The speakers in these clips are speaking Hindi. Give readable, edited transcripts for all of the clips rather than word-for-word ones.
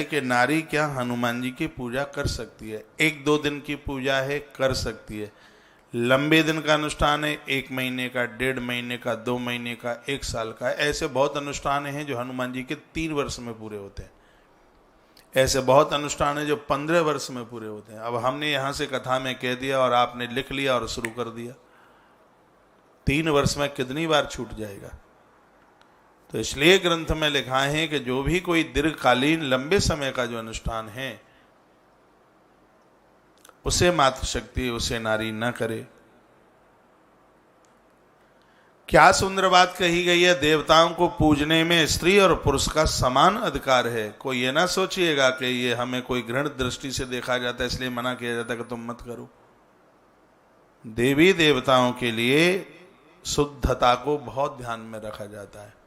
कि नारी क्या हनुमान जी की पूजा कर सकती है? 1-2 दिन की पूजा है, कर सकती है। लंबे दिन का अनुष्ठान है, 1 महीने का, 1.5 महीने का, 2 महीने का, 1 साल का, ऐसे बहुत अनुष्ठान हैं जो हनुमान जी के 3 वर्ष में पूरे होते हैं। ऐसे बहुत अनुष्ठान है जो 15 वर्ष में पूरे होते हैं। अब हमने यहाँ से कथा में कह दिया और आपने लिख लिया और शुरू कर दिया, 3 वर्ष में कितनी बार छूट जाएगा? तो इसलिए ग्रंथ में लिखा है कि जो भी कोई दीर्घकालीन लंबे समय का जो अनुष्ठान है उसे मातृशक्ति, उसे नारी न करे। क्या सुंदर बात कही गई है, देवताओं को पूजने में स्त्री और पुरुष का समान अधिकार है। कोई ये ना सोचिएगा कि ये हमें कोई घृण दृष्टि से देखा जाता है इसलिए मना किया जाता है कि तुम मत करो। देवी देवताओं के लिए शुद्धता को बहुत ध्यान में रखा जाता है।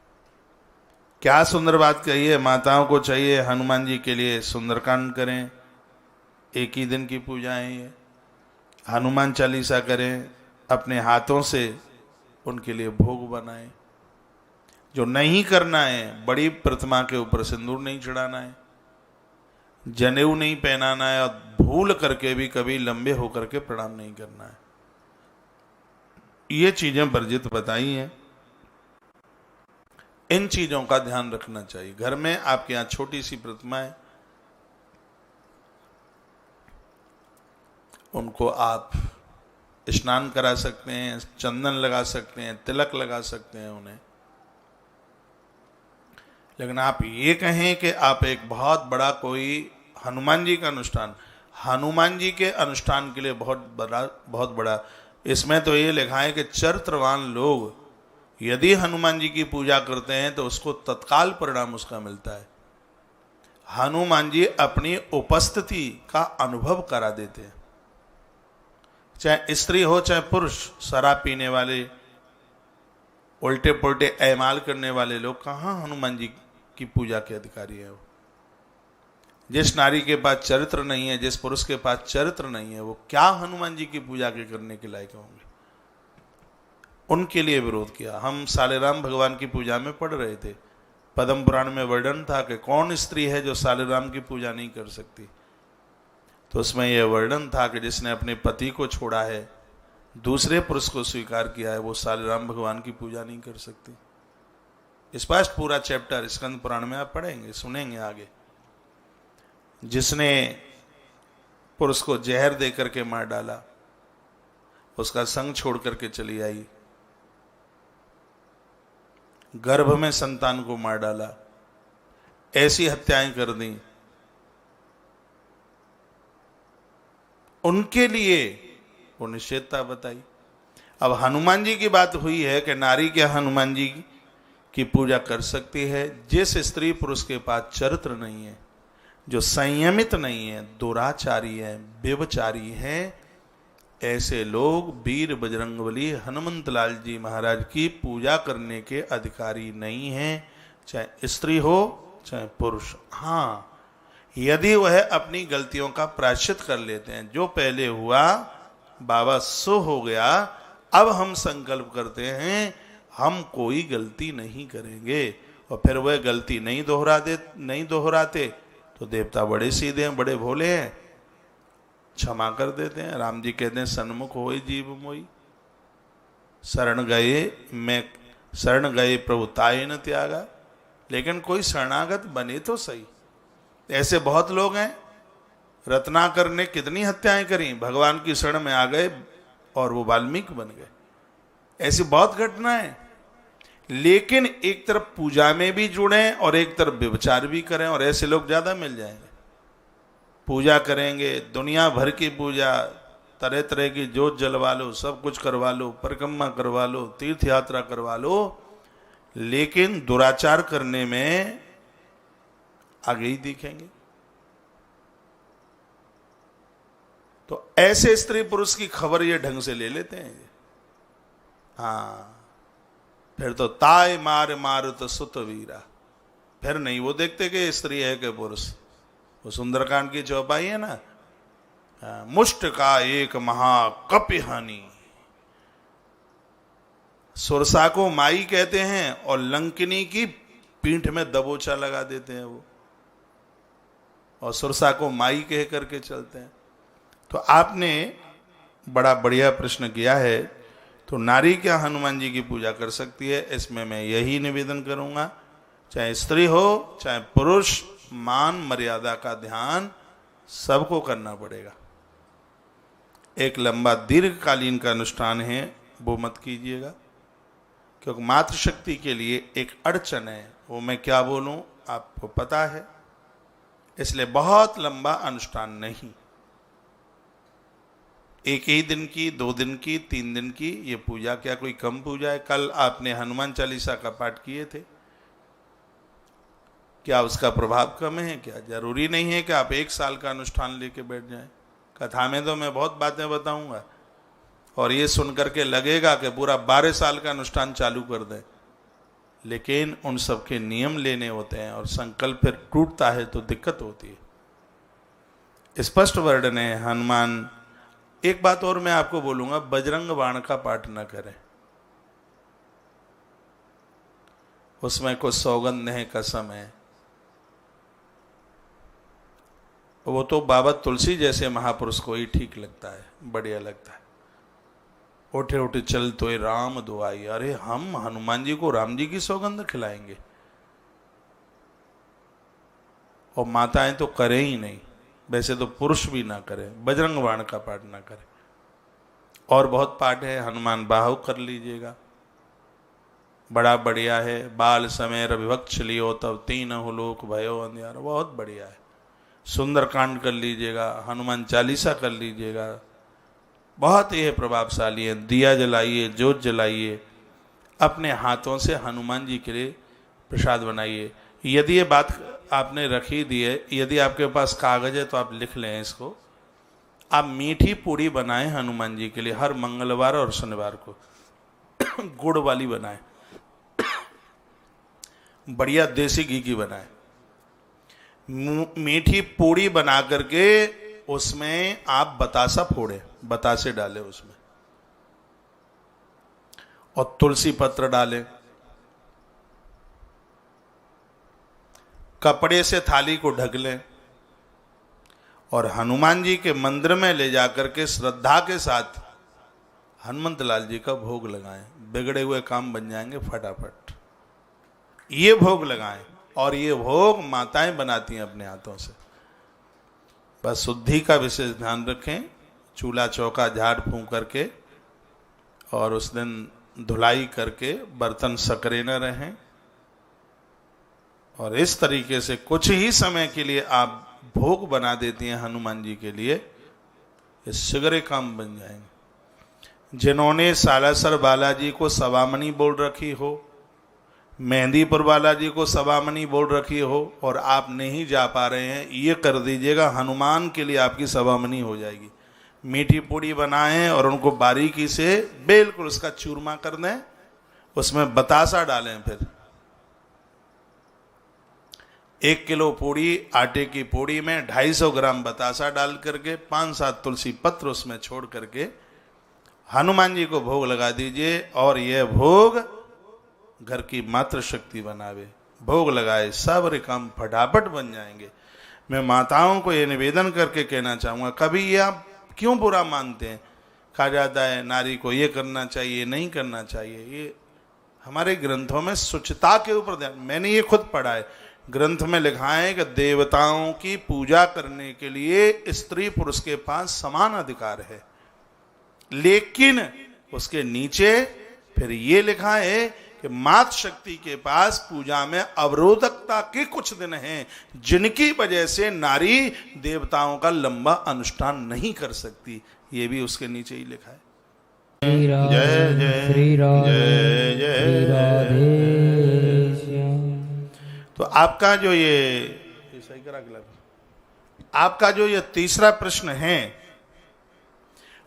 क्या सुंदर बात कही है, माताओं को चाहिए हनुमान जी के लिए सुंदरकांड करें, 1 ही दिन की पूजा है ये। हनुमान चालीसा करें, अपने हाथों से उनके लिए भोग बनाएं। जो नहीं करना है, बड़ी प्रतिमा के ऊपर सिंदूर नहीं चढ़ाना है, जनेऊ नहीं पहनाना है, और भूल करके भी कभी लंबे होकर के प्रणाम नहीं करना है। ये चीजें वर्जित बताई हैं। इन चीजों का ध्यान रखना चाहिए। घर में आपके यहाँ छोटी सी प्रतिमा है, उनको आप स्नान करा सकते हैं, चंदन लगा सकते हैं, तिलक लगा सकते हैं उन्हें। लेकिन आप ये कहें कि आप एक बहुत बड़ा कोई हनुमान जी का अनुष्ठान, हनुमान जी के अनुष्ठान के लिए बहुत बड़ा, इसमें तो ये लिखा है कि चरित्रवान लोग यदि हनुमान जी की पूजा करते हैं तो उसको तत्काल परिणाम उसका मिलता है। हनुमान जी अपनी उपस्थिति का अनुभव करा देते हैं। चाहे स्त्री हो चाहे पुरुष, शराब पीने वाले, उल्टे पुल्टे ऐमाल करने वाले लोग कहाँ हनुमान जी की पूजा के अधिकारी है? वो जिस नारी के पास चरित्र नहीं है, जिस पुरुष के पास चरित्र नहीं है, वो क्या हनुमान जी की पूजा के करने के लायक होंगे? उनके लिए विरोध किया। हम सालेराम भगवान की पूजा में पढ़ रहे थे, पद्म पुराण में वर्णन था कि कौन स्त्री है जो सालेराम की पूजा नहीं कर सकती। तो उसमें यह वर्णन था कि जिसने अपने पति को छोड़ा है, दूसरे पुरुष को स्वीकार किया है, वो सालेराम भगवान की पूजा नहीं कर सकती। स्पष्ट पूरा चैप्टर स्कंद पुराण में आप पढ़ेंगे, सुनेंगे आगे। जिसने पुरुष को जहर दे करके मार डाला, उसका संग छोड़ करके चली आई, गर्भ में संतान को मार डाला, ऐसी हत्याएं कर दी, उनके लिए वो निषेधता बताई। अब हनुमान जी की बात हुई है कि नारी क्या हनुमान जी की पूजा कर सकती है? जिस स्त्री पुरुष के पास चरित्र नहीं है, जो संयमित नहीं है, दुराचारी है, व्यभिचारी है, ऐसे लोग वीर बजरंगबली हनुमंत लाल जी महाराज की पूजा करने के अधिकारी नहीं हैं, चाहे स्त्री हो चाहे पुरुष। हाँ, यदि वह अपनी गलतियों का प्रायश्चित कर लेते हैं, जो पहले हुआ बाबा सो हो गया, अब हम संकल्प करते हैं हम कोई गलती नहीं करेंगे, और फिर वह गलती नहीं दोहराते तो देवता बड़े सीधे हैं, बड़े भोले हैं, क्षमा कर देते हैं। राम जी कहते हैं सन्मुख होई जीव मोई, शरण गए प्रभु ताये न त्यागा। लेकिन कोई शरणागत बने तो सही। ऐसे बहुत लोग हैं। रत्नाकर ने कितनी हत्याएं करी, भगवान की शरण में आ गए और वो वाल्मीकि बन गए। ऐसी बहुत घटनाएं। लेकिन एक तरफ पूजा में भी जुड़े और एक तरफ व्यभिचार भी करें, और ऐसे लोग ज्यादा मिल जाएंगे। पूजा करेंगे, दुनिया भर की पूजा, तरह तरह की जोत जलवा लो, सब कुछ करवा लो, परिक्रमा करवा लो, तीर्थ यात्रा करवा लो, लेकिन दुराचार करने में आगे ही दिखेंगे। तो ऐसे स्त्री पुरुष की खबर ये ढंग से ले लेते हैं। हाँ, फिर तो ताय मार मारुत सुत वीरा, फिर नहीं वो देखते कि स्त्री है कि पुरुष। वो सुंदरकांड की चौपाई है ना, मुष्ट का एक महाकपिहानी। सुरसा को माई कहते हैं और लंकिनी की पीठ में दबोचा लगा देते हैं। वो और सुरसा को माई कह करके चलते हैं। तो आपने बड़ा बढ़िया प्रश्न किया है। तो नारी क्या हनुमान जी की पूजा कर सकती है? इसमें मैं यही निवेदन करूंगा, चाहे स्त्री हो चाहे पुरुष, मान मर्यादा का ध्यान सबको करना पड़ेगा। एक लंबा दीर्घकालीन का अनुष्ठान है वो मत कीजिएगा, क्योंकि मातृशक्ति के लिए एक अड़चन है, वो मैं क्या बोलूं आपको पता है, इसलिए बहुत लंबा अनुष्ठान नहीं, एक ही दिन की, 2 दिन की, 3 दिन की ये पूजा क्या कोई कम पूजा है? कल आपने हनुमान चालीसा का पाठ किए थे, क्या उसका प्रभाव कम है? क्या जरूरी नहीं है कि आप 1 साल का अनुष्ठान लेके बैठ जाएं? कथा में तो मैं बहुत बातें बताऊंगा और ये सुनकर के लगेगा कि पूरा 12 साल का अनुष्ठान चालू कर दें, लेकिन उन सब के नियम लेने होते हैं और संकल्प फिर टूटता है तो दिक्कत होती है। स्पष्ट वर्णन है हनुमान। एक बात और मैं आपको बोलूंगा, बजरंग बाण का पाठ न करें, उसमें कुछ सौगंध है, कसम है। वो तो बाबा तुलसी जैसे महापुरुष को ही ठीक लगता है, बढ़िया लगता है। उठे उठे चल तो राम दुआई, अरे हम हनुमान जी को राम जी की सौगंध खिलाएंगे? और माताएं तो करें ही नहीं, वैसे तो पुरुष भी ना करें, बजरंग बाण का पाठ ना करें। और बहुत पाठ है, हनुमान बाहु कर लीजिएगा, बड़ा बढ़िया है। बाल समय रविभक्ष लियो तब तीनहु लोक भयो अंधियार, बहुत बढ़िया है। सुंदरकांड कर लीजिएगा, हनुमान चालीसा कर लीजिएगा, बहुत ही प्रभावशाली है। दिया जलाइए, जोत जलाइए, अपने हाथों से हनुमान जी के लिए प्रसाद बनाइए। यदि ये बात आपने रखी दी है, यदि आपके पास कागज है तो आप लिख लें इसको। आप मीठी पूड़ी बनाएं हनुमान जी के लिए हर मंगलवार और शनिवार को गुड़ वाली बनाएं, बढ़िया देसी घी की बनाएं। मीठी पूड़ी बना करके उसमें आप बतासा फोड़े, बतासे डालें उसमें, और तुलसी पत्र डालें। कपड़े से थाली को ढक लें और हनुमान जी के मंदिर में ले जाकर के श्रद्धा के साथ हनुमंत लाल जी का भोग लगाएं। बिगड़े हुए काम बन जाएंगे फटाफट। ये भोग लगाएं, और ये भोग माताएं बनाती हैं अपने हाथों से। बस शुद्धि का विशेष ध्यान रखें, चूल्हा चौका झाड़ फूंक करके, और उस दिन धुलाई करके बर्तन सकरे न रहें। और इस तरीके से कुछ ही समय के लिए आप भोग बना देती हैं हनुमान जी के लिए, ये सिगरे काम बन जाएंगे। जिन्होंने सालासर बालाजी को सवामनी बोल रखी हो, मेहंदीपुर बालाजी को सवामनी बोल रखी हो, और आप नहीं जा पा रहे हैं, ये कर दीजिएगा, हनुमान के लिए आपकी सवामनी हो जाएगी। मीठी पूड़ी बनाएं और उनको बारीकी से बिल्कुल उसका चूरमा कर दें, उसमें बतासा डालें। फिर 1 किलो पूड़ी, आटे की पूड़ी में 250 ग्राम बतासा डाल करके 5-7 तुलसी पत्र उसमें छोड़ करके हनुमान जी को भोग लगा दीजिए, और यह भोग घर की मातृशक्ति बनावे। भोग लगाए, सब काम फटाफट बन जाएंगे। मैं माताओं को ये निवेदन करके कहना चाहूँगा, कभी ये आप क्यों बुरा मानते हैं? कहा जाता है नारी को ये करना चाहिए, नहीं करना चाहिए। ये हमारे ग्रंथों में शुचिता के ऊपर ध्यान, मैंने ये खुद पढ़ा है, ग्रंथ में लिखा है कि देवताओं की पूजा करने के लिए स्त्री पुरुष के पास समान अधिकार है, लेकिन उसके नीचे फिर ये लिखा है कि मातृ शक्ति के पास पूजा में अवरोधकता के कुछ दिन हैं, जिनकी वजह से नारी देवताओं का लंबा अनुष्ठान नहीं कर सकती। ये भी उसके नीचे ही लिखा है। जय जय श्री राधे, जय जय राधे श्याम। तो आपका जो ये सही करा, आपका जो ये तीसरा प्रश्न है,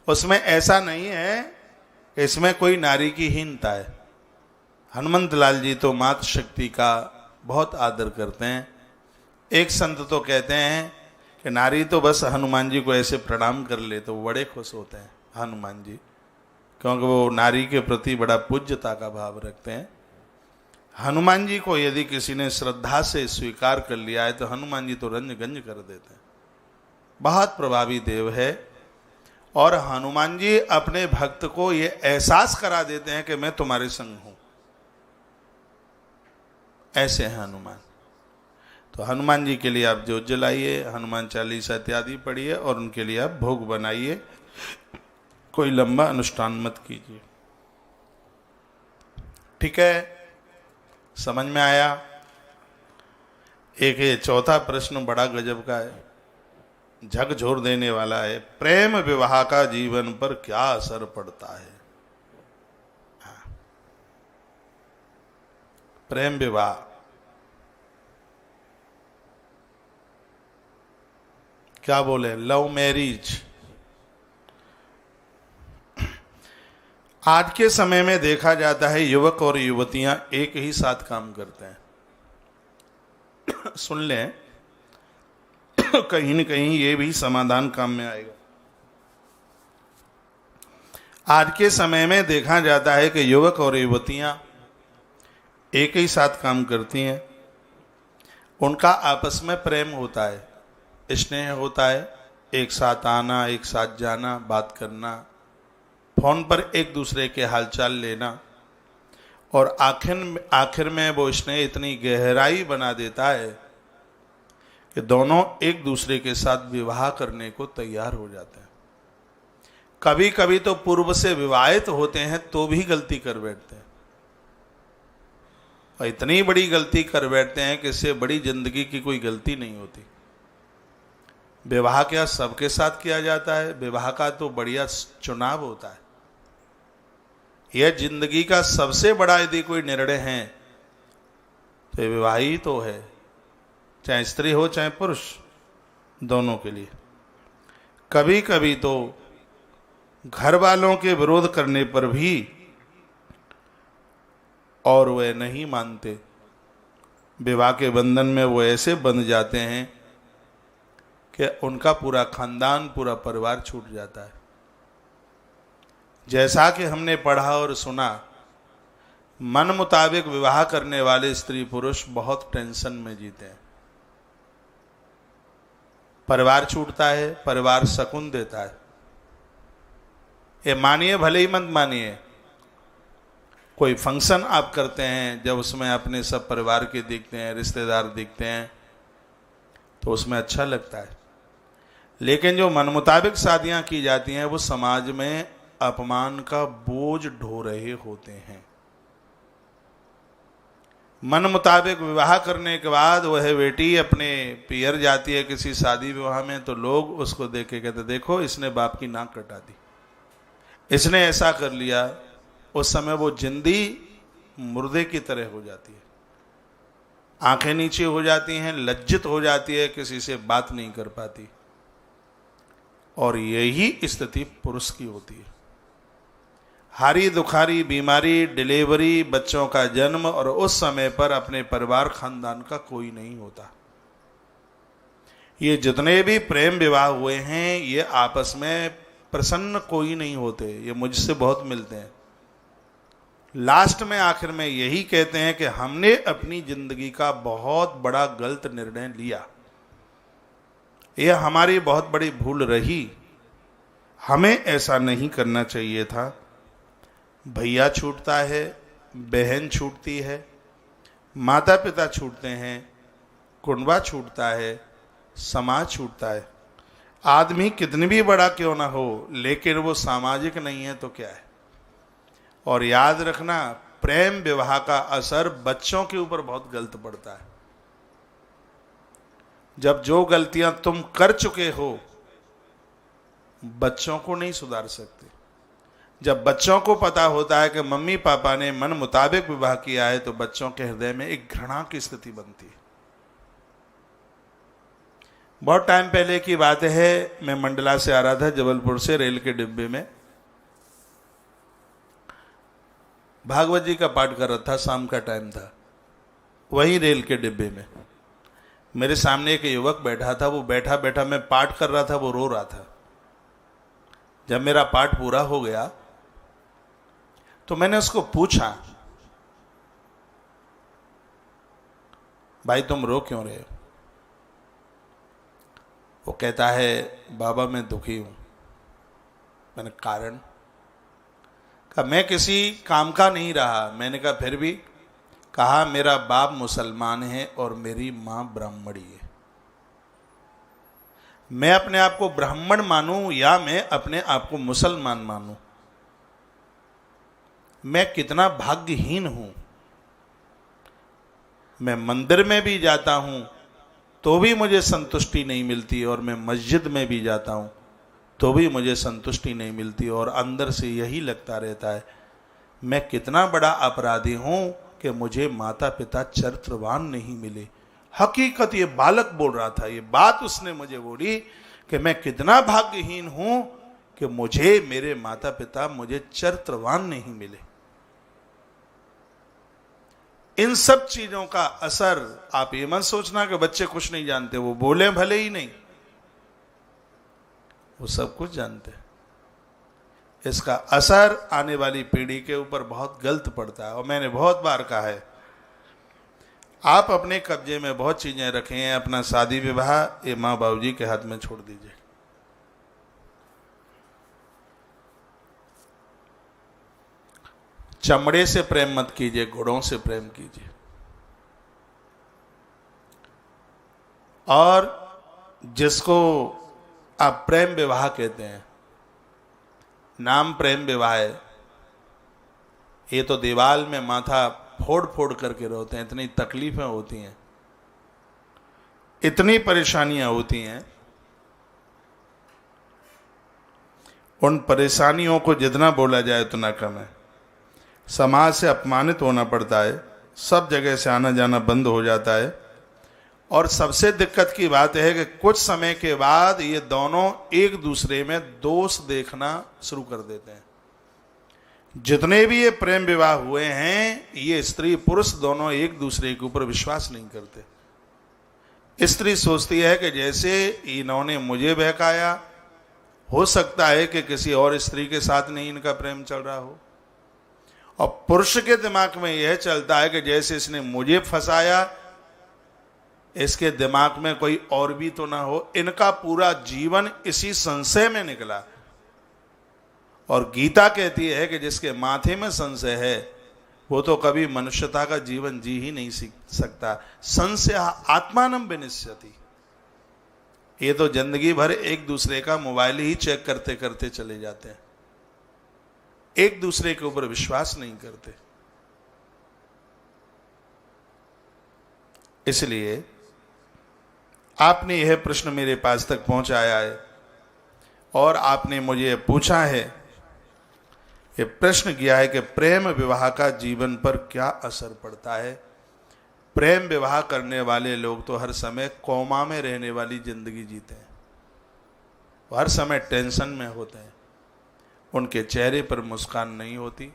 उसमें ऐसा नहीं है, इसमें कोई नारी की हीनता है। हनुमंत लाल जी तो मातृ शक्ति का बहुत आदर करते हैं। एक संत तो कहते हैं कि नारी तो बस हनुमान जी को ऐसे प्रणाम कर ले तो बड़े खुश होते हैं हनुमान जी, क्योंकि वो नारी के प्रति बड़ा पूज्यता का भाव रखते हैं। हनुमान जी को यदि किसी ने श्रद्धा से स्वीकार कर लिया है तो हनुमान जी तो रंज गंज कर देते हैं। बहुत प्रभावी देव है। और हनुमान जी अपने भक्त को ये एहसास करा देते हैं कि मैं तुम्हारे संग हूं। ऐसे हैं हनुमान। तो हनुमान जी के लिए आप ज्योत जलाइए, हनुमान चालीसा इत्यादि पढ़िए और उनके लिए आप भोग बनाइए। कोई लंबा अनुष्ठान मत कीजिए। ठीक है, समझ में आया? एक ये चौथा प्रश्न बड़ा गजब का है, झकझोर देने वाला है। प्रेम विवाह का जीवन पर क्या असर पड़ता है? हाँ। प्रेम विवाह क्या बोले, लव मैरिज। आज के समय में देखा जाता है युवक और युवतियां एक ही साथ काम करते हैं। सुन लें, कहीं न कहीं ये भी समाधान काम में आएगा। आज के समय में देखा जाता है कि युवक और युवतियां एक ही साथ काम करती हैं। उनका आपस में प्रेम होता है, स्नेह होता है, एक साथ आना, एक साथ जाना, बात करना, फोन पर एक दूसरे के हालचाल लेना, और आखिर में वो स्नेह इतनी गहराई बना देता है कि दोनों एक दूसरे के साथ विवाह करने को तैयार हो जाते हैं। कभी कभी तो पूर्व से विवाहित होते हैं तो भी गलती कर बैठते हैं, और इतनी बड़ी गलती कर बैठते हैं कि इससे बड़ी जिंदगी की कोई गलती नहीं होती। विवाह क्या सबके साथ किया जाता है? विवाह का तो बढ़िया चुनाव होता है। यह जिंदगी का सबसे बड़ा यदि कोई निर्णय है तो ये विवाह ही तो है, चाहे स्त्री हो चाहे पुरुष, दोनों के लिए। कभी कभी तो घर वालों के विरोध करने पर भी और वे नहीं मानते, विवाह के बंधन में वो ऐसे बंध जाते हैं कि उनका पूरा खानदान, पूरा परिवार छूट जाता है। जैसा कि हमने पढ़ा और सुना, मन मुताबिक विवाह करने वाले स्त्री पुरुष बहुत टेंशन में जीते हैं। परिवार छूटता है, परिवार सकून देता है। ये मानिए भले ही मत मानिए, कोई फंक्शन आप करते हैं, जब उसमें अपने सब परिवार के दिखते हैं, रिश्तेदार दिखते हैं, तो उसमें अच्छा लगता है। लेकिन जो मन मुताबिक शादियां की जाती हैं वो समाज में अपमान का बोझ ढो रहे होते हैं। मन मुताबिक विवाह करने के बाद वह बेटी अपने पियर जाती है किसी शादी विवाह में, तो लोग उसको देख के कहते देखो इसने बाप की नाक कटा दी, इसने ऐसा कर लिया। उस समय वो जिंदी मुर्दे की तरह हो जाती है, आंखें नीचे हो जाती हैं, लज्जित हो जाती है, किसी से बात नहीं कर पाती। और यही स्थिति पुरुष की होती है। हारी दुखारी बीमारी, डिलीवरी, बच्चों का जन्म, और उस समय पर अपने परिवार खानदान का कोई नहीं होता। ये जितने भी प्रेम विवाह हुए हैं ये आपस में प्रसन्न कोई नहीं होते। ये मुझसे बहुत मिलते हैं, लास्ट में आखिर में यही कहते हैं कि हमने अपनी जिंदगी का बहुत बड़ा गलत निर्णय लिया, यह हमारी बहुत बड़ी भूल रही, हमें ऐसा नहीं करना चाहिए था। भैया छूटता है, बहन छूटती है, माता पिता छूटते हैं, कुंबा छूटता है, समाज छूटता है। आदमी कितनी भी बड़ा क्यों ना हो, लेकिन वो सामाजिक नहीं है तो क्या है। और याद रखना, प्रेम विवाह का असर बच्चों के ऊपर बहुत गलत पड़ता है। जब जो गलतियां तुम कर चुके हो, बच्चों को नहीं सुधार सकते। जब बच्चों को पता होता है कि मम्मी पापा ने मन मुताबिक विवाह किया है, तो बच्चों के हृदय में एक घृणा की स्थिति बनती है। बहुत टाइम पहले की बात है, मैं मंडला से आ रहा था, जबलपुर से, रेल के डिब्बे में भागवत जी का पाठ कर रहा था, शाम का टाइम था। वही रेल के डिब्बे में मेरे सामने एक युवक बैठा था। वो बैठा बैठा, मैं पाठ कर रहा था, वो रो रहा था। जब मेरा पाठ पूरा हो गया तो मैंने उसको पूछा, भाई तुम रो क्यों रहे हो? वो कहता है बाबा मैं दुखी हूं। मैंने कारण? कहा मैं किसी काम का नहीं रहा। मैंने कहा फिर भी? कहा मेरा बाप मुसलमान है और मेरी मां ब्राह्मणी है। मैं अपने आप को ब्राह्मण मानूं या मैं अपने आप को मुसलमान मानूं? मैं कितना भाग्यहीन हूं। मैं मंदिर में भी जाता हूं तो भी मुझे संतुष्टि नहीं मिलती, और मैं मस्जिद में भी जाता हूं तो भी मुझे संतुष्टि नहीं मिलती, और अंदर से यही लगता रहता है मैं कितना बड़ा अपराधी हूं कि मुझे माता पिता चरित्रवान नहीं मिले। हकीकत ये बालक बोल रहा था, ये बात उसने मुझे बोली कि मैं कितना भाग्यहीन हूं कि मुझे मेरे माता पिता मुझे चरित्रवान नहीं मिले। इन सब चीजों का असर, आप ये मत सोचना कि बच्चे कुछ नहीं जानते, वो बोले भले ही नहीं, वो सब कुछ जानते हैं। इसका असर आने वाली पीढ़ी के ऊपर बहुत गलत पड़ता है। और मैंने बहुत बार कहा है, आप अपने कब्जे में बहुत चीजें रखे हैं, अपना शादी विवाह ये माँ बाबू जी के हाथ में छोड़ दीजिए। चमड़े से प्रेम मत कीजिए, गुणों से प्रेम कीजिए। और जिसको आप प्रेम विवाह कहते हैं, नाम प्रेम विवाह है, ये तो दीवाल में माथा फोड़ फोड़ करके रोते हैं। इतनी तकलीफें होती हैं, इतनी परेशानियां होती हैं। उन परेशानियों को जितना बोला जाए उतना कम है। समाज से अपमानित होना पड़ता है, सब जगह से आना जाना बंद हो जाता है, और सबसे दिक्कत की बात है कि कुछ समय के बाद ये दोनों एक दूसरे में दोष देखना शुरू कर देते हैं। जितने भी ये प्रेम विवाह हुए हैं, ये स्त्री पुरुष दोनों एक दूसरे के ऊपर विश्वास नहीं करते। स्त्री सोचती है कि जैसे इन्होंने मुझे बहकाया, हो सकता है कि किसी और स्त्री के साथ नहीं इनका प्रेम चल रहा हो। और पुरुष के दिमाग में यह चलता है कि जैसे इसने मुझे फंसाया, इसके दिमाग में कोई और भी तो ना हो। इनका पूरा जीवन इसी संशय में निकला। और गीता कहती है कि जिसके माथे में संशय है वो तो कभी मनुष्यता का जीवन जी ही नहीं सीख सकता। संशय आत्मानं विनश्यति। ये तो जिंदगी भर एक दूसरे का मोबाइल ही चेक करते करते चले जाते हैं, एक दूसरे के ऊपर विश्वास नहीं करते। इसलिए आपने यह प्रश्न मेरे पास तक पहुंचाया है और आपने मुझे पूछा है, ये प्रश्न किया है कि प्रेम विवाह का जीवन पर क्या असर पड़ता है। प्रेम विवाह करने वाले लोग तो हर समय कोमा में रहने वाली जिंदगी जीते हैं, वो हर समय टेंशन में होते हैं, उनके चेहरे पर मुस्कान नहीं होती,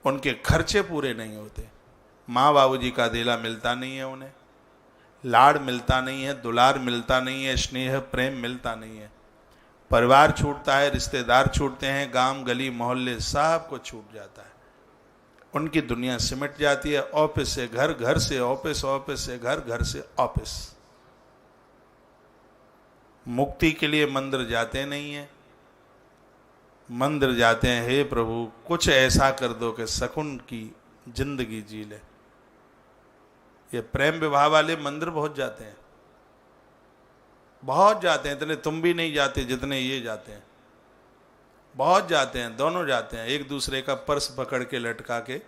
उनके खर्चे पूरे नहीं होते, माँ बाबूजी का दिला मिलता नहीं है, उन्हें लाड़ मिलता नहीं है, दुलार मिलता नहीं है, स्नेह प्रेम मिलता नहीं है। परिवार छूटता है, रिश्तेदार छूटते हैं, गांव गली मोहल्ले सब कुछ छूट जाता है। उनकी दुनिया सिमट जाती है, ऑफिस से घर, घर से ऑफिस, ऑफिस से घर, घर से ऑफिस। मुक्ति के लिए मंदिर जाते नहीं है, मंदिर जाते हैं हे प्रभु कुछ ऐसा कर दो कि सुकून की जिंदगी जी ले। ये प्रेम विवाह वाले मंदिर बहुत जाते हैं, बहुत जाते हैं। इतने तुम भी नहीं जाते जितने ये जाते हैं, बहुत जाते हैं, दोनों जाते हैं। एक दूसरे का पर्स पकड़ के लटका के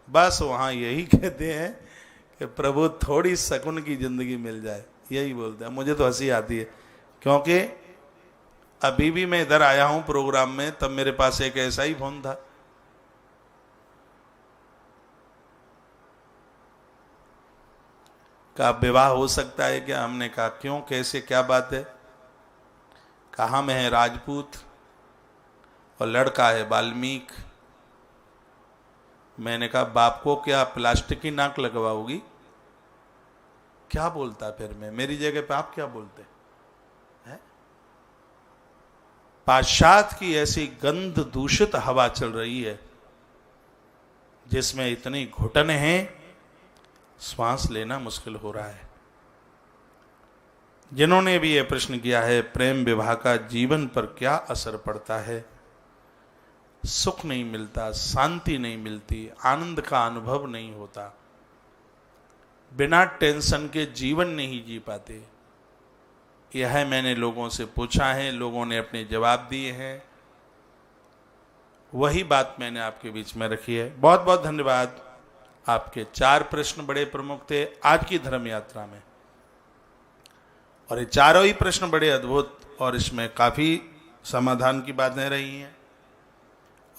बस वहाँ यही कहते हैं कि प्रभु थोड़ी सुकून की जिंदगी मिल जाए, यही बोलते हैं। मुझे तो हंसी आती है क्योंकि अभी भी मैं इधर आया हूँ प्रोग्राम में, तब मेरे पास एक ऐसा ही फोन था। कहा विवाह हो सकता है क्या? हमने कहा क्यों, कैसे, क्या बात है? कहा मैं है राजपूत और लड़का है वाल्मीकि। मैंने कहा बाप को क्या प्लास्टिक की नाक लगवाओगी? क्या बोलता फिर मैं, मेरी जगह पे आप क्या बोलते हैं? पाश्चात्य की ऐसी गंध दूषित हवा चल रही है जिसमें इतनी घुटन है, श्वास लेना मुश्किल हो रहा है। जिन्होंने भी यह प्रश्न किया है, प्रेम विवाह का जीवन पर क्या असर पड़ता है? सुख नहीं मिलता, शांति नहीं मिलती, आनंद का अनुभव नहीं होता, बिना टेंशन के जीवन नहीं जी पाते। यह मैंने लोगों से पूछा है, लोगों ने अपने जवाब दिए हैं, वही बात मैंने आपके बीच में रखी है। बहुत बहुत धन्यवाद। आपके 4 प्रश्न बड़े प्रमुख थे आज की धर्म यात्रा में, और ये चारों ही प्रश्न बड़े अद्भुत और इसमें काफ़ी समाधान की बातें रही हैं।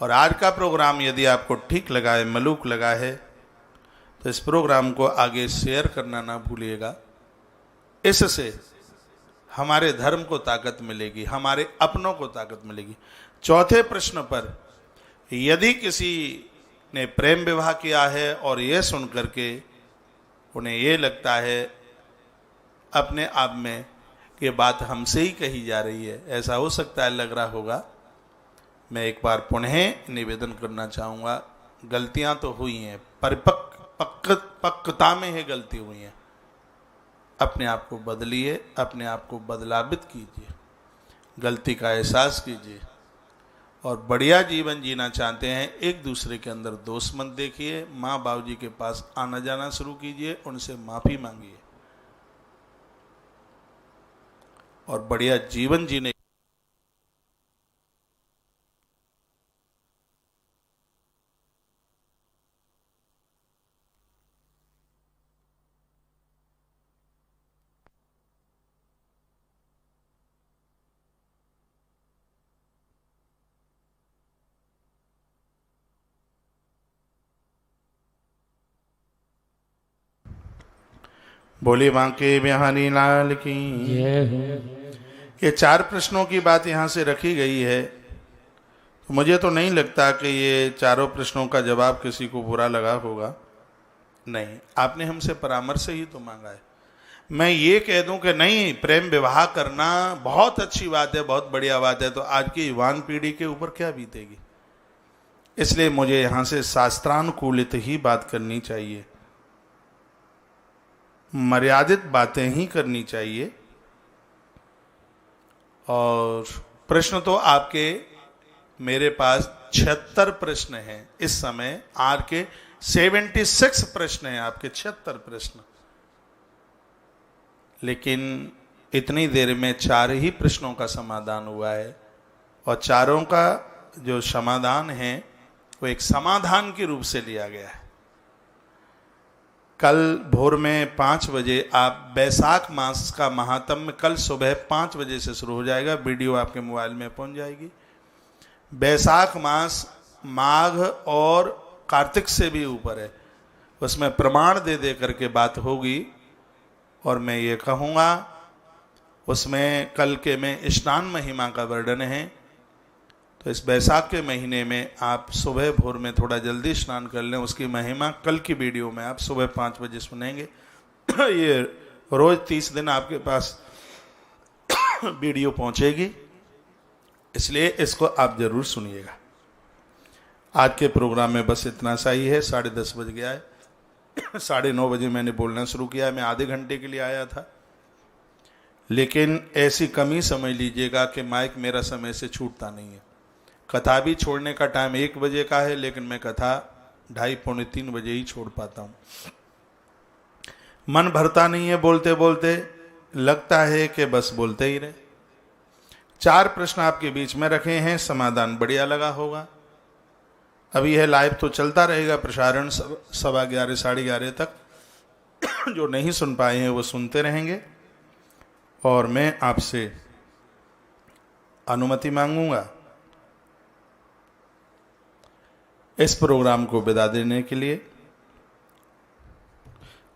और आज का प्रोग्राम यदि आपको ठीक लगा है, मलूक लगा है, तो इस प्रोग्राम को आगे शेयर करना ना भूलिएगा। इससे हमारे धर्म को ताकत मिलेगी, हमारे अपनों को ताकत मिलेगी। चौथे प्रश्न पर, यदि किसी ने प्रेम विवाह किया है और ये सुन करके उन्हें ये लगता है अपने आप में कि बात हमसे ही कही जा रही है, ऐसा हो सकता है, लग रहा होगा, मैं एक बार पुनः निवेदन करना चाहूँगा, गलतियाँ तो हुई हैं, पक्कता में है गलती हुई है, अपने आप को बदलिए, अपने आप को बदलावित कीजिए, गलती का एहसास कीजिए, और बढ़िया जीवन जीना चाहते हैं, एक दूसरे के अंदर दोष मत देखिए, माँ बाबू जी के पास आना जाना शुरू कीजिए, उनसे माफ़ी मांगिए और बढ़िया जीवन जीने। बोले बांके बिहारी लाल की जय हो। ये 4 प्रश्नों की बात यहाँ से रखी गई है, तो मुझे तो नहीं लगता कि ये चारों प्रश्नों का जवाब किसी को बुरा लगा होगा। नहीं, आपने हमसे परामर्श ही तो मांगा है। मैं ये कह दूं कि नहीं, प्रेम विवाह करना बहुत अच्छी बात है, बहुत बढ़िया बात है, तो आज की युवान पीढ़ी के ऊपर क्या बीतेगी। इसलिए मुझे यहाँ से शास्त्रानुकूलित ही बात करनी चाहिए, मर्यादित बातें ही करनी चाहिए। और प्रश्न तो आपके मेरे पास 76 प्रश्न हैं इस समय, आज के 76 प्रश्न हैं आपके, 76 प्रश्न, लेकिन इतनी देर में 4 ही प्रश्नों का समाधान हुआ है, और चारों का जो समाधान है वो एक समाधान के रूप से लिया गया है। कल भोर में 5 बजे आप बैसाख मास का महात्म्य कल सुबह 5 बजे से शुरू हो जाएगा, वीडियो आपके मोबाइल में पहुंच जाएगी। बैसाख मास माघ और कार्तिक से भी ऊपर है, उसमें प्रमाण दे दे करके बात होगी। और मैं ये कहूँगा, उसमें कल के में स्नान महिमा का वर्णन है, तो इस बैसाख के महीने में आप सुबह भोर में थोड़ा जल्दी स्नान कर लें, उसकी महिमा कल की वीडियो में आप सुबह 5 बजे सुनेंगे। ये रोज 30 दिन आपके पास वीडियो पहुंचेगी, इसलिए इसको आप जरूर सुनिएगा। आज के प्रोग्राम में बस इतना सा ही है, 10:30 बज गया है। 9:30 बजे मैंने बोलना शुरू किया, मैं आधे घंटे के लिए आया था, लेकिन ऐसी कमी समझ लीजिएगा कि माइक मेरा समय से छूटता नहीं है। कथा भी छोड़ने का टाइम 1 बजे का है, लेकिन मैं कथा 2:30 पौने 3 बजे ही छोड़ पाता हूँ। मन भरता नहीं है बोलते बोलते, लगता है कि बस बोलते ही रहे। 4 प्रश्न आपके बीच में रखे हैं, समाधान बढ़िया लगा होगा। अभी यह लाइव तो चलता रहेगा, प्रसारण 11:15 11:30 तक। जो नहीं सुन पाए हैं वो सुनते रहेंगे, और मैं आपसे अनुमति मांगूंगा इस प्रोग्राम को विदा देने के लिए।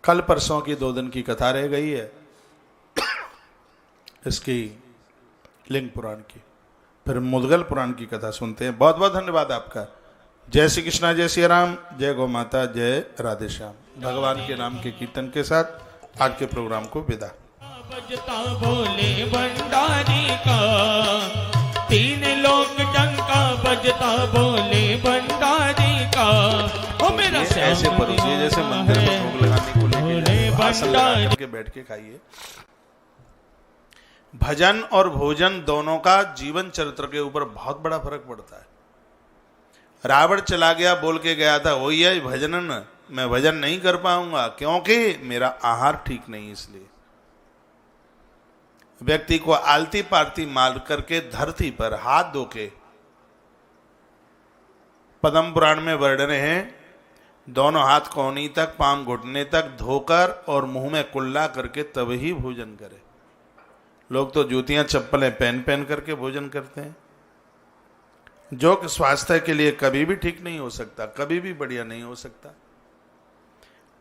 कल परसों की 2 दिन की कथा रह गई है, इसकी लिंग पुराण की, फिर मुद्गल पुराण की कथा सुनते हैं। बहुत बहुत धन्यवाद आपका। जय श्री कृष्णा, जय श्री राम, जय गौ माता, जय राधे श्याम। भगवान के नाम के कीर्तन के साथ आज के प्रोग्राम को विदा। बजता बोले भंडारी का, 3 लोक टंका बजता बोले भंडारी का। ओ मेरा ऐसे परोसिए जैसे मंदिर में भोग लगाने को लेकर आसन लगा करके बैठ के खाइए। भजन और भोजन दोनों का जीवन चरित्र के ऊपर बहुत बड़ा फर्क पड़ता है। रावण चला गया, बोल के गया था वो ये भजनन, मैं भजन नहीं कर पाऊंगा क्योंकि मेरा आहार ठीक नहीं। इसलिए व्यक्ति को आलती पालती मार करके धरती पर हाथ धो के, पद्म पुराण में वर्णन है, दोनों हाथ कोहनी तक पांव घुटने तक धोकर और मुंह में कुल्ला करके तब ही भोजन करे। लोग तो जूतियां चप्पलें पहन पहन करके भोजन करते हैं, जो कि स्वास्थ्य के लिए कभी भी ठीक नहीं हो सकता, कभी भी बढ़िया नहीं हो सकता।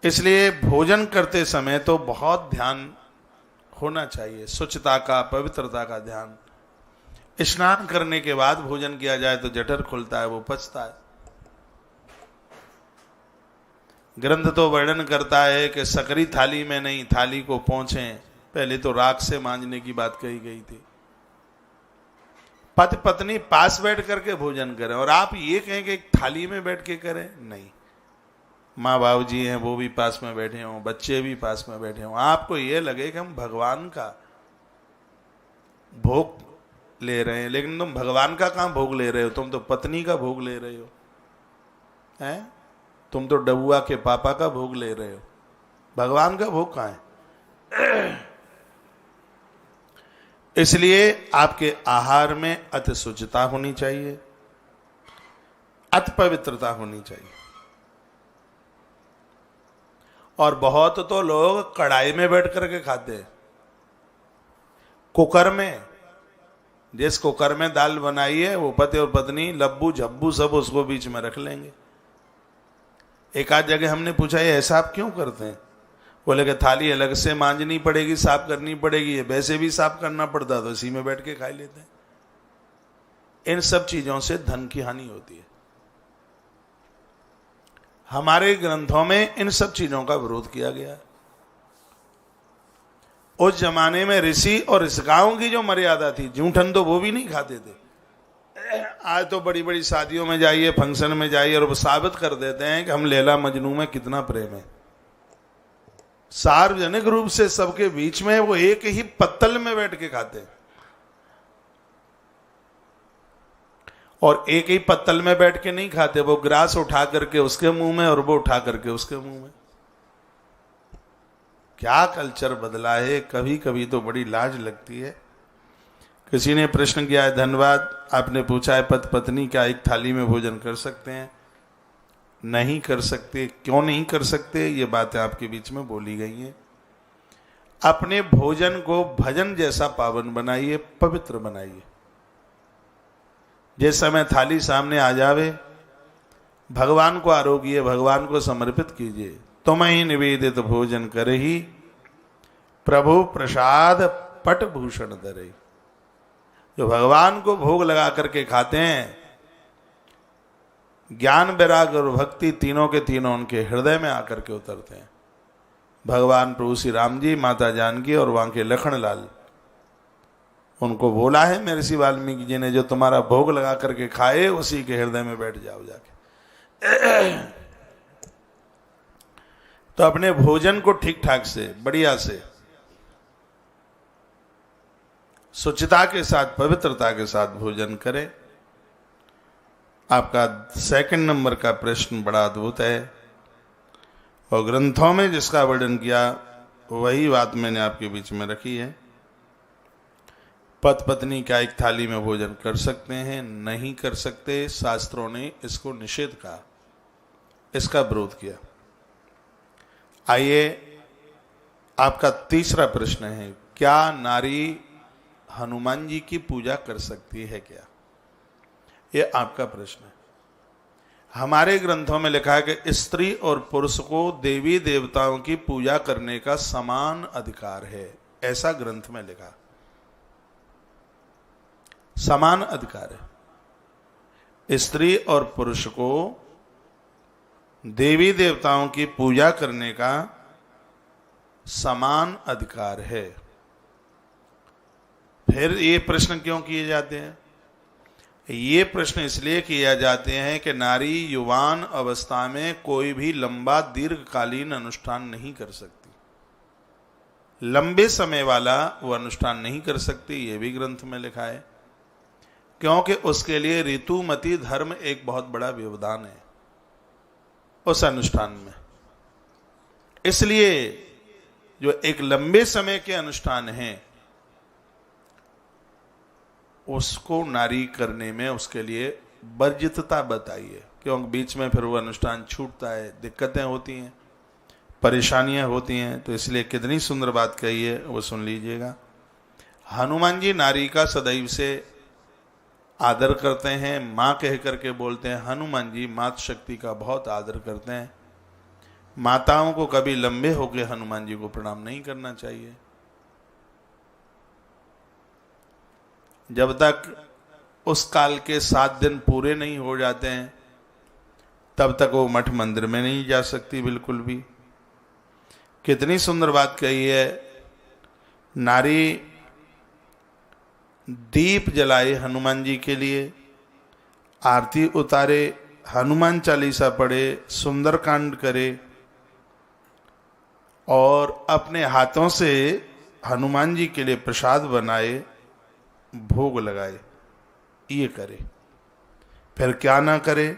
इसलिए भोजन करते समय तो बहुत ध्यान होना चाहिए, स्वच्छता का, पवित्रता का ध्यान। स्नान करने के बाद भोजन किया जाए तो जठर खुलता है, वो पचता है। ग्रंथ तो वर्णन करता है कि सकरी थाली में नहीं, थाली को पोंछें। पहले तो राख से मांजने की बात कही गई थी। पति पत्नी पास बैठ करके भोजन करें, और आप ये कहें कि एक थाली में बैठ के करें, नहीं। माँ बाबू जी हैं, वो भी पास में बैठे हों, बच्चे भी पास में बैठे हों, आपको ये लगे कि हम भगवान का भोग ले रहे हैं, लेकिन तुम भगवान का कहाँ भोग ले रहे हो, तुम तो पत्नी का भोग ले रहे हो, हैं? तुम तो डबुआ के पापा का भोग ले रहे हो, भगवान का भोग कहाँ है? इसलिए आपके आहार में अति शुचिता होनी चाहिए, अति पवित्रता होनी चाहिए। और बहुत तो लोग कढ़ाई में बैठ करके खाते हैं, कुकर में। जिस कुकर में दाल बनाई है वो पति और पत्नी लब्बू झब्बू सब उसको बीच में रख लेंगे। एक आध जगह हमने पूछा ये ऐसा आप क्यों करते हैं? बोले कि थाली अलग से मांजनी पड़ेगी, साफ करनी पड़ेगी, ये वैसे भी साफ करना पड़ता, तो इसी में बैठ के खा लेते हैं। इन सब चीजों से धन की हानि होती है। हमारे ग्रंथों में इन सब चीजों का विरोध किया गया है। उस जमाने में ऋषि और ऋषिकाओं की जो मर्यादा थी, जूठन तो वो भी नहीं खाते थे। आज तो बड़ी बड़ी शादियों में जाइए, फंक्शन में जाइए, और वो साबित कर देते हैं कि हम लैला मजनू में कितना प्रेम है। सार्वजनिक रूप से सबके बीच में वो एक ही पत्तल में बैठ के खाते हैं, और एक ही पत्तल में बैठ के नहीं खाते, वो ग्रास उठा करके उसके मुंह में और वो उठा करके उसके मुंह में। क्या कल्चर बदला है, कभी कभी तो बड़ी लाज लगती है। किसी ने प्रश्न किया है, धन्यवाद, आपने पूछा है पति पत्नी क्या एक थाली में भोजन कर सकते हैं? नहीं कर सकते। क्यों नहीं कर सकते? ये बातें आपके बीच में बोली गई हैं। अपने भोजन को भजन जैसा पावन बनाइए, पवित्र बनाइए। जिस समय थाली सामने आ जावे, भगवान को आरोगिए, भगवान को समर्पित कीजिए। तुम्हें निवेदित भोजन करे ही प्रभु प्रसाद पट भूषण धरे। जो भगवान को भोग लगा करके खाते हैं, ज्ञान वैराग्य और भक्ति तीनों के तीनों उनके हृदय में आकर के उतरते हैं। भगवान प्रभु श्री राम जी, माता जानकी और वहां के लखनलाल, उनको बोला है महर्षि वाल्मीकि जी ने, जो तुम्हारा भोग लगा करके खाए उसी के हृदय में बैठ जाओ जाके। तो अपने भोजन को ठीक ठाक से, बढ़िया से, स्वच्छता के साथ, पवित्रता के साथ भोजन करें। आपका सेकंड नंबर का प्रश्न बड़ा अद्भुत है, और ग्रंथों में जिसका वर्णन किया वही बात मैंने आपके बीच में रखी है। पति पत्नी क्या एक थाली में भोजन कर सकते हैं? नहीं कर सकते। शास्त्रों ने इसको निषेध कहा, इसका विरोध किया। आइए, आपका तीसरा प्रश्न है, क्या नारी हनुमान जी की पूजा कर सकती है क्या? यह आपका प्रश्न है। हमारे ग्रंथों में लिखा है कि स्त्री और पुरुष को देवी देवताओं की पूजा करने का समान अधिकार है, ऐसा ग्रंथ में लिखा। समान अधिकार है। स्त्री और पुरुष को देवी देवताओं की पूजा करने का समान अधिकार है। फिर ये प्रश्न क्यों किए जाते हैं? ये प्रश्न इसलिए किए जाते हैं कि नारी युवान अवस्था में कोई भी लंबा दीर्घकालीन अनुष्ठान नहीं कर सकती। लंबे समय वाला वो अनुष्ठान नहीं कर सकती, ये भी ग्रंथ में लिखा है, क्योंकि उसके लिए ऋतुमती धर्म एक बहुत बड़ा व्यवधान है उस अनुष्ठान में। इसलिए जो एक लंबे समय के अनुष्ठान हैं उसको नारी करने में उसके लिए वर्जितता बताइए, क्योंकि बीच में फिर वो अनुष्ठान छूटता है, दिक्कतें होती हैं, परेशानियां होती हैं। तो इसलिए कितनी सुंदर बात कही है वो सुन लीजिएगा। हनुमान जी नारी का सदैव से आदर करते हैं, माँ कह करके बोलते हैं। हनुमान जी मातृ शक्ति का बहुत आदर करते हैं। माताओं को कभी लंबे होकर हनुमान जी को प्रणाम नहीं करना चाहिए। जब तक उस काल के 7 दिन पूरे नहीं हो जाते हैं तब तक वो मठ मंदिर में नहीं जा सकती बिल्कुल भी। कितनी सुंदर बात कही है। नारी दीप जलाए हनुमान जी के लिए, आरती उतारे, हनुमान चालीसा पढ़े, सुंदरकांड करे और अपने हाथों से हनुमान जी के लिए प्रसाद बनाए, भोग लगाए, ये करे। फिर क्या ना करे,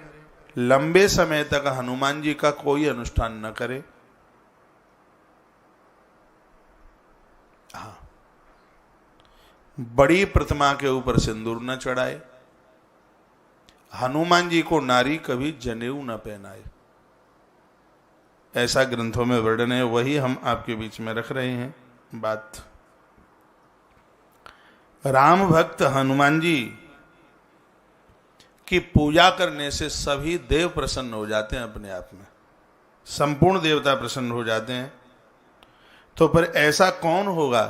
लंबे समय तक हनुमान जी का कोई अनुष्ठान न करे। हाँ, बड़ी प्रतिमा के ऊपर सिंदूर न चढ़ाए। हनुमान जी को नारी कभी जनेऊ न पहनाए, ऐसा ग्रंथों में वर्णन है, वही हम आपके बीच में रख रहे हैं बात। राम भक्त हनुमान जी की पूजा करने से सभी देव प्रसन्न हो जाते हैं, अपने आप में संपूर्ण देवता प्रसन्न हो जाते हैं। तो पर ऐसा कौन होगा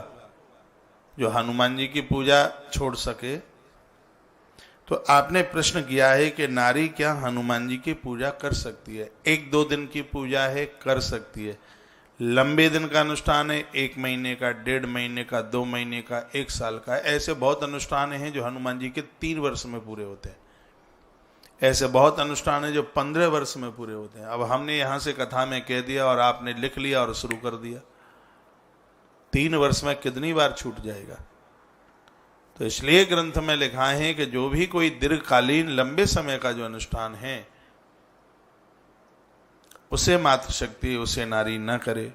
जो हनुमान जी की पूजा छोड़ सके? तो आपने प्रश्न किया है कि नारी क्या हनुमान जी की पूजा कर सकती है? 1-2 दिन की पूजा है, कर सकती है। लंबे दिन का अनुष्ठान है, 1 महीने का, 1.5 महीने का, 2 महीने का, 1 साल का, ऐसे बहुत अनुष्ठान हैं जो हनुमान जी के 3 वर्ष में पूरे होते हैं। ऐसे बहुत अनुष्ठान है जो 15 वर्ष में पूरे होते हैं। अब हमने यहां से कथा में कह दिया और आपने लिख लिया और शुरू कर दिया, 3 वर्ष में कितनी बार छूट जाएगा? तो इसलिए ग्रंथ में लिखा है कि जो भी कोई दीर्घकालीन लंबे समय का जो अनुष्ठान है उसे मातृशक्ति, उसे नारी न करे।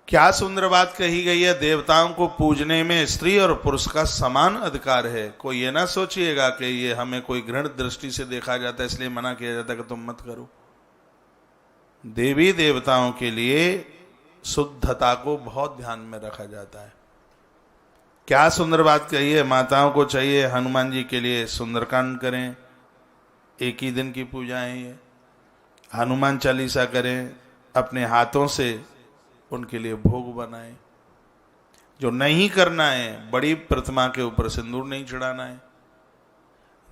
क्या सुंदर बात कही गई है। देवताओं को पूजने में स्त्री और पुरुष का समान अधिकार है। कोई ये ना सोचिएगा कि ये हमें कोई घृण दृष्टि से देखा जाता है इसलिए मना किया जाता है कि तुम मत करो। देवी देवताओं के लिए शुद्धता को बहुत ध्यान में रखा जाता है। क्या सुंदर बात कही है। माताओं को चाहिए हनुमान जी के लिए सुंदरकांड करें, 1 ही दिन की पूजा है ये। हनुमान चालीसा करें, अपने हाथों से उनके लिए भोग बनाएं। जो नहीं करना है, बड़ी प्रतिमा के ऊपर सिंदूर नहीं चढ़ाना है,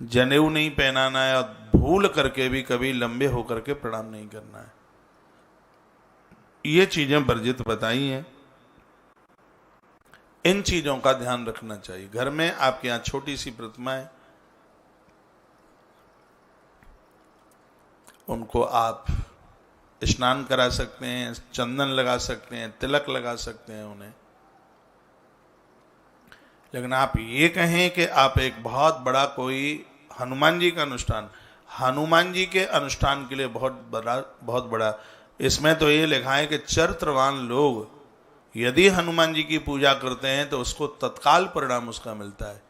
जनेऊ नहीं पहनाना है और भूल करके भी कभी लंबे होकर के प्रणाम नहीं करना है। ये चीजें वर्जित बताई हैं। इन चीजों का ध्यान रखना चाहिए। घर में आपके यहां छोटी सी प्रतिमा है, उनको आप स्नान करा सकते हैं, चंदन लगा सकते हैं, तिलक लगा सकते हैं उन्हें। लेकिन आप ये कहें कि आप एक बहुत बड़ा कोई हनुमान जी का अनुष्ठान, हनुमान जी के अनुष्ठान के लिए बहुत बड़ा, इसमें तो ये लिखा है कि चरित्रवान लोग यदि हनुमान जी की पूजा करते हैं तो उसको तत्काल परिणाम उसका मिलता है।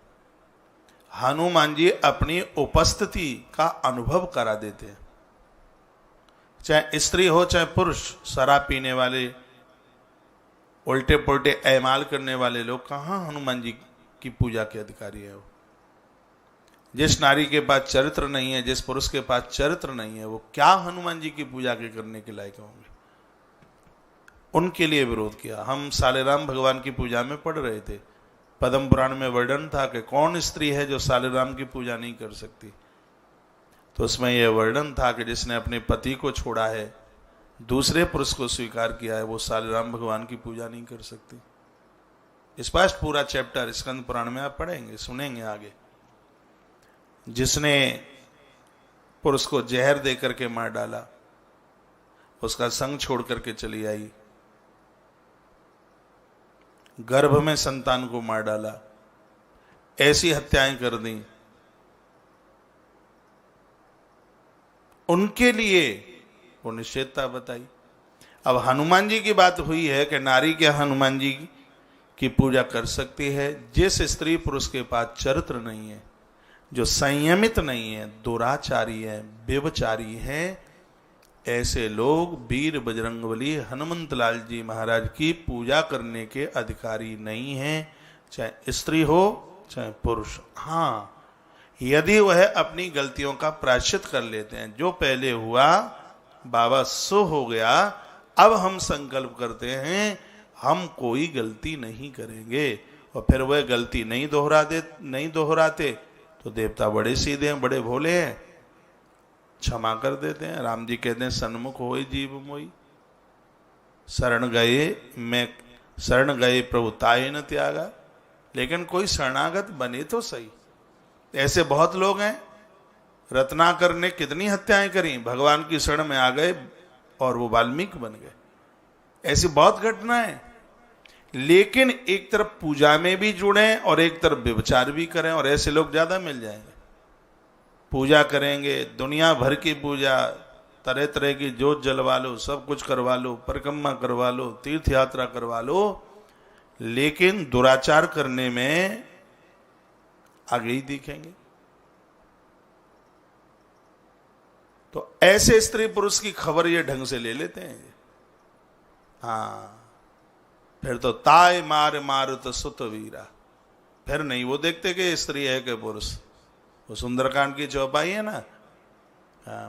हनुमान जी अपनी उपस्थिति का अनुभव करा देते हैं। चाहे स्त्री हो चाहे पुरुष, शराब पीने वाले, उल्टे पुल्टे ऐमाल करने वाले लोग कहाँ हनुमान जी की पूजा के अधिकारी है? वो जिस नारी के पास चरित्र नहीं है, जिस पुरुष के पास चरित्र नहीं है, वो क्या हनुमान जी की पूजा के करने के लायक होंगे? उनके लिए विरोध किया। हम सालेराम भगवान की पूजा में पढ़ रहे थे, पद्म पुराण में वर्णन था कि कौन स्त्री है जो सालेराम की पूजा नहीं कर सकती। तो उसमें यह वर्णन था कि जिसने अपने पति को छोड़ा है, दूसरे पुरुष को स्वीकार किया है, वो सालेराम भगवान की पूजा नहीं कर सकती। स्पष्ट पूरा चैप्टर स्कंद पुराण में आप पढ़ेंगे, सुनेंगे आगे। जिसने पुरुष को जहर दे करके मार डाला, उसका संग छोड़ करके चली आई, गर्भ में संतान को मार डाला, ऐसी हत्याएं कर दी। उनके लिए वो निषेधता बताई। अब हनुमान जी की बात हुई है कि नारी क्या हनुमान जी की पूजा कर सकती है? जिस स्त्री पुरुष के पास चरित्र नहीं है, जो संयमित नहीं है, दुराचारी है, व्यभिचारी है, ऐसे लोग वीर बजरंगबली हनुमंत लाल जी महाराज की पूजा करने के अधिकारी नहीं हैं, चाहे स्त्री हो चाहे पुरुष। हाँ, यदि वह अपनी गलतियों का प्रायश्चित कर लेते हैं, जो पहले हुआ बाबा सो हो गया, अब हम संकल्प करते हैं हम कोई गलती नहीं करेंगे, और फिर वह गलती नहीं दोहराते तो देवता बड़े सीधे हैं, बड़े भोले हैं, क्षमा कर देते हैं। राम जी कहते हैं सन्मुख होई जीव मोई, शरण गए प्रभु ताये न त्यागा। लेकिन कोई शरणागत बने तो सही। ऐसे बहुत लोग हैं। रत्नाकर ने कितनी हत्याएं करी, भगवान की शरण में आ गए और वो वाल्मीकि बन गए। ऐसी बहुत घटनाएं। लेकिन एक तरफ पूजा में भी जुड़े और एक तरफ व्यभिचार भी करें, और ऐसे लोग ज्यादा मिल जाएंगे। पूजा करेंगे, दुनिया भर की पूजा, तरह तरह की जोत जलवा लो, सब कुछ करवा लो, परिक्रमा करवा लो, तीर्थ यात्रा करवा लो, लेकिन दुराचार करने में आगे ही दिखेंगे। तो ऐसे स्त्री पुरुष की खबर ये ढंग से ले लेते हैं। हाँ, फिर तो ताय मार मारुत सुत वीरा, फिर नहीं वो देखते कि स्त्री है कि पुरुष। वो सुंदरकांड की चौपाई है ना,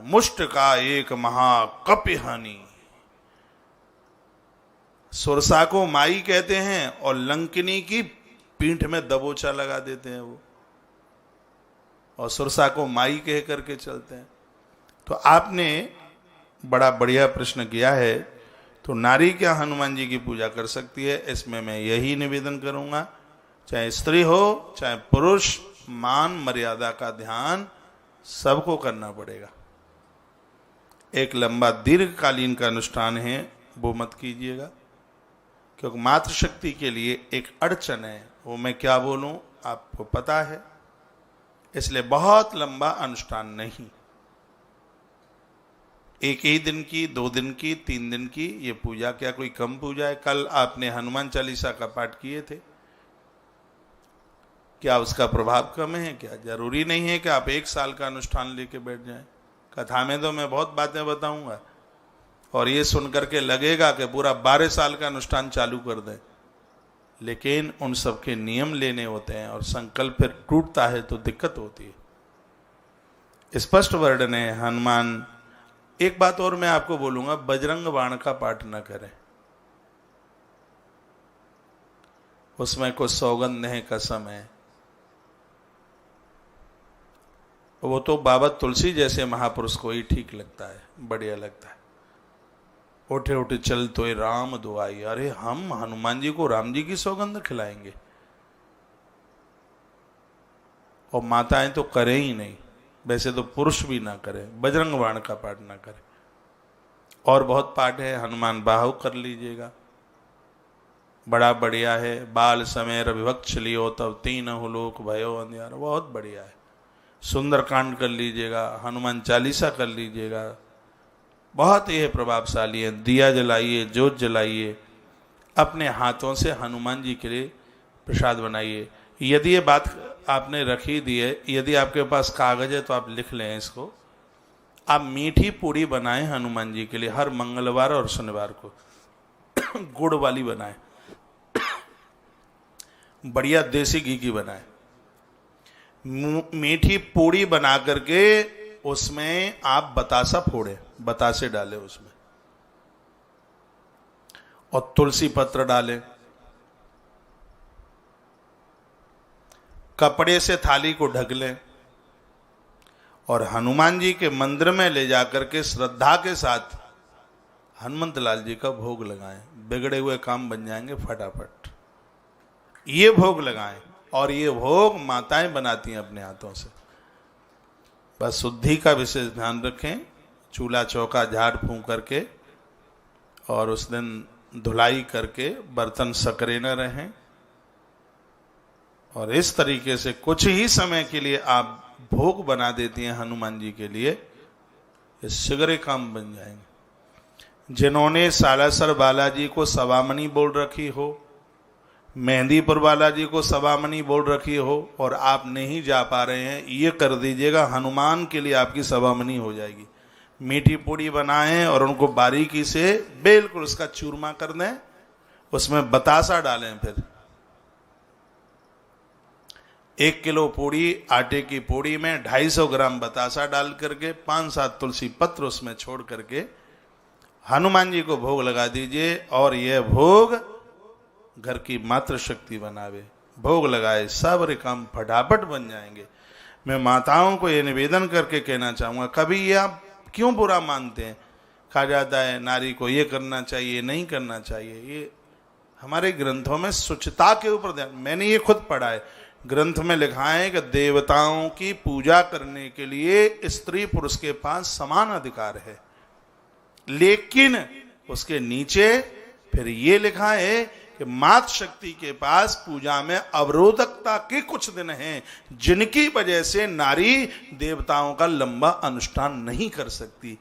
मुष्ट का एक महाकपिहानी। सुरसा को माई कहते हैं और लंकिनी की पीठ में दबोचा लगा देते हैं वो, और सुरसा को माई कह करके चलते हैं। तो आपने बड़ा बढ़िया प्रश्न किया है। तो नारी क्या हनुमान जी की पूजा कर सकती है? इसमें मैं यही निवेदन करूंगा, चाहे स्त्री हो चाहे पुरुष, मान मर्यादा का ध्यान सबको करना पड़ेगा। एक लंबा दीर्घकालीन का अनुष्ठान है, वो मत कीजिएगा, क्योंकि मातृशक्ति के लिए एक अड़चन है। वो मैं क्या बोलूं, आपको पता है। इसलिए बहुत लंबा अनुष्ठान नहीं, एक ही दिन की, 2 दिन की, 3 दिन की ये पूजा क्या कोई कम पूजा है? कल आपने हनुमान चालीसा का पाठ किए थे, क्या उसका प्रभाव कम है? क्या जरूरी नहीं है कि आप 1 साल का अनुष्ठान लेके बैठ जाएं? कथा में तो मैं बहुत बातें बताऊंगा, और ये सुनकर के लगेगा कि पूरा 12 साल का अनुष्ठान चालू कर दें, लेकिन उन सबके नियम लेने होते हैं, और संकल्प फिर टूटता है तो दिक्कत होती है। स्पष्ट वर्णन है हनुमान। एक बात और मैं आपको बोलूंगा, बजरंग बाण का पाठ न करें। उसमें कुछ सौगंध है, कसम है। वो तो बाबा तुलसी जैसे महापुरुष को ही ठीक लगता है, बढ़िया लगता है। उठे उठे चल तो राम दुआई। अरे हम हनुमान जी को राम जी की सौगंध खिलाएंगे? और माताएं तो करें ही नहीं, वैसे तो पुरुष भी ना करें, बजरंग बाण का पाठ ना करें। और बहुत पाठ है, हनुमान बाहु कर लीजिएगा, बड़ा बढ़िया है। बाल समय रविभक्त लियो तब 3 लोक भयो अंधियार, बहुत बढ़िया है। सुंदरकांड कर लीजिएगा, हनुमान चालीसा कर लीजिएगा, बहुत ही प्रभावशाली है। दिया जलाइए, जोत जलाइए, अपने हाथों से हनुमान जी के लिए प्रसाद बनाइए। यदि ये बात आपने रखी दी है, यदि आपके पास कागज है तो आप लिख लें इसको। आप मीठी पूड़ी बनाएं हनुमान जी के लिए हर मंगलवार और शनिवार को, गुड़ वाली बनाएं, बढ़िया देसी घी की बनाएं। मीठी पूड़ी बना करके उसमें आप बतासा फोड़े, बतासे डालें उसमें, और तुलसी पत्र डालें। कपड़े से थाली को ढक लें और हनुमान जी के मंदिर में ले जाकर के श्रद्धा के साथ हनुमंत लाल जी का भोग लगाएं। बिगड़े हुए काम बन जाएंगे फटाफट। ये भोग लगाएं, और ये भोग माताएं बनाती हैं अपने हाथों से। बस शुद्धि का विशेष ध्यान रखें, चूल्हा चौका झाड़ फूंक करके, और उस दिन धुलाई करके बर्तन सकरे न रहें, और इस तरीके से कुछ ही समय के लिए आप भोग बना देती हैं हनुमान जी के लिए, ये सिगरे काम बन जाएंगे। जिन्होंने सालासर बालाजी को सवामनी बोल रखी हो, मेहंदीपुर बालाजी को सवामनी बोल रखी हो, और आप नहीं जा पा रहे हैं, ये कर दीजिएगा, हनुमान के लिए आपकी सवामनी हो जाएगी। मीठी पूड़ी बनाएं और उनको बारीकी से बिल्कुल उसका चूरमा कर दें, उसमें बतासा डालें, फिर 1 किलो पूड़ी, आटे की पूड़ी में 250 ग्राम बतासा डाल करके 5-7 तुलसी पत्र उसमें छोड़ करके हनुमान जी को भोग लगा दीजिए, और यह भोग घर की मातृशक्ति बनावे। भोग लगाए, सब काम फटाफट बन जाएंगे। मैं माताओं को ये निवेदन करके कहना चाहूँगा, कभी ये आप क्यों बुरा मानते हैं? कहा जाता है नारी को ये करना चाहिए, नहीं करना चाहिए। ये हमारे ग्रंथों में शुचिता के ऊपर ध्यान, मैंने ये खुद पढ़ा है, ग्रंथ में लिखा है कि देवताओं की पूजा करने के लिए स्त्री पुरुष के पास समान अधिकार है, लेकिन उसके नीचे फिर ये लिखा है कि मातृ शक्ति के पास पूजा में अवरोधकता के कुछ दिन हैं, जिनकी वजह से नारी देवताओं का लंबा अनुष्ठान नहीं कर सकती।